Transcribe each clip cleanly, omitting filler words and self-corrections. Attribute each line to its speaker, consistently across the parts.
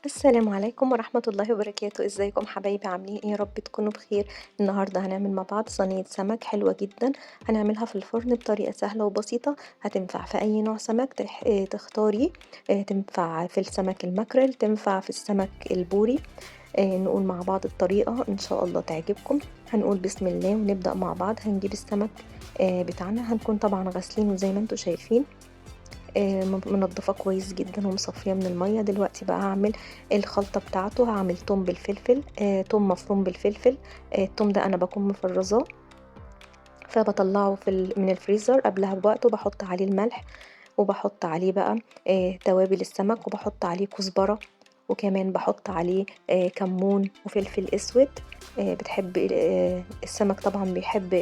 Speaker 1: السلام عليكم ورحمة الله وبركاته، ازيكم حبايبي عاملين ايه؟ يا رب تكونوا بخير. النهارده هنعمل مع بعض صينية سمك حلوة جدا. هنعملها في الفرن بطريقة سهلة وبسيطة، هتنفع في أي نوع سمك تختاري. تنفع في السمك الماكريل، تنفع في السمك البوري. نقول مع بعض الطريقة إن شاء الله تعجبكم. هنقول بسم الله ونبدأ مع بعض. هنجيب السمك بتاعنا، هنكون طبعا غاسلينه زي ما انتوا شايفين. منضفاه كويس جدا ومصفيه من الميه. دلوقتي بقى هعمل الخلطه بتاعته. هعمل توم بالفلفل، توم مفروم بالفلفل. التوم ده انا بكون مفرزاه، فبطلعه من الفريزر قبلها بوقت، وبحط عليه الملح، وبحط عليه بقى توابل السمك، وبحط عليه كزبره، وكمان بحط عليه كمون وفلفل اسود. بتحب السمك طبعا بيحب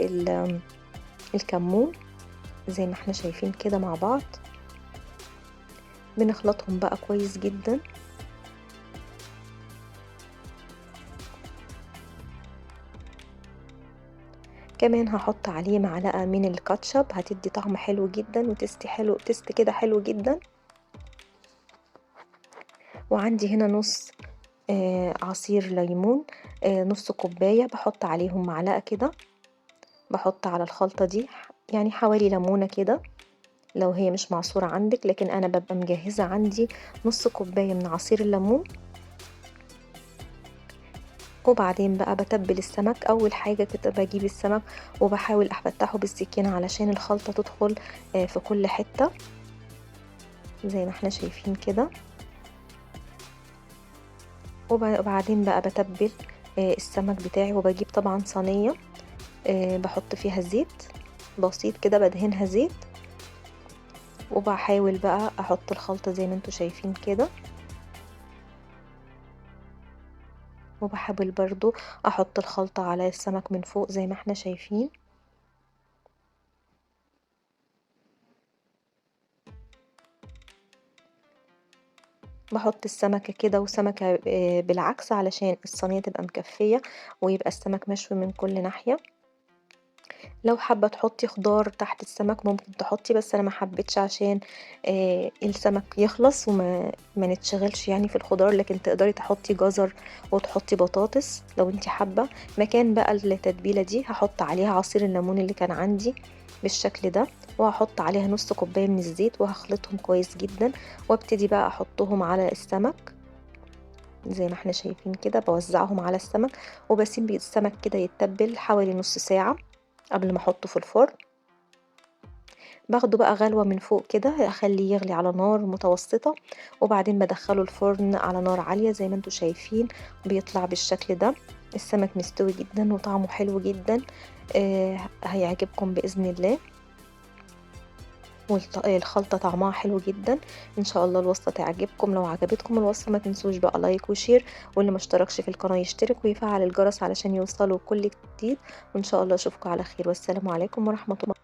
Speaker 1: الكمون زي ما احنا شايفين كده مع بعض. بنخلطهم بقى كويس جدا. كمان هحط عليه معلقة من الكاتشب، هتدي طعم حلو جدا وتست حلو، تست كده حلو جدا. وعندي هنا نص عصير ليمون، نص كوباية، بحط عليهم معلقة كده. بحط على الخلطة دي يعني حوالي ليمونة كده لو هي مش معصورة عندك، لكن أنا ببقى مجهزة عندي نص كوباية من عصير الليمون. وبعدين بقى بتبل السمك. اول حاجة كده بجيب السمك وبحاول افتحه بالسكينة علشان الخلطة تدخل في كل حتة زي ما احنا شايفين كده. وبعدين بقى بتبل السمك بتاعي، وبجيب طبعا صينية بحط فيها زيت بسيط كده، بدهنها زيت، وبحاول بقى احط الخلطة زي ما انتوا شايفين كده. وبحاول برضو احط الخلطة على السمك من فوق زي ما احنا شايفين. باحط السمكة كده وسمكة بالعكس علشان الصينية تبقى مكفية، ويبقى السمك مشوي من كل ناحية. لو حابة تحطي خضار تحت السمك ممكن تحطي، بس أنا ما حبيتش عشان السمك يخلص ما نتشغلش يعني في الخضار. لكن تقدري تحطي جزر وتحطي بطاطس لو انتي حابة. مكان بقى التتبيلة دي هحط عليها عصير الليمون اللي كان عندي بالشكل ده، وهحط عليها نص كوباية من الزيت، وهخلطهم كويس جدا، وابتدي بقى احطهم على السمك زي ما احنا شايفين كده. بوزعهم على السمك وبسيب السمك كده يتبل حوالي نص ساعة قبل ما احطه في الفرن. باخده بقى غلوة من فوق كده، اخليه يغلي على نار متوسطة، وبعدين بدخله الفرن على نار عالية زي ما انتوا شايفين. بيطلع بالشكل ده. السمك مستوي جدا وطعمه حلو جدا. هيعجبكم بإذن الله. والخلطة طعمها حلو جدا. ان شاء الله الوصفة تعجبكم. لو عجبتكم الوصفة ما تنسوش بقى لايك وشير، واللي ما اشتركش في القناة يشترك ويفعل الجرس علشان يوصلوا كل جديد. وان شاء الله اشوفكم على خير، والسلام عليكم ورحمة الله.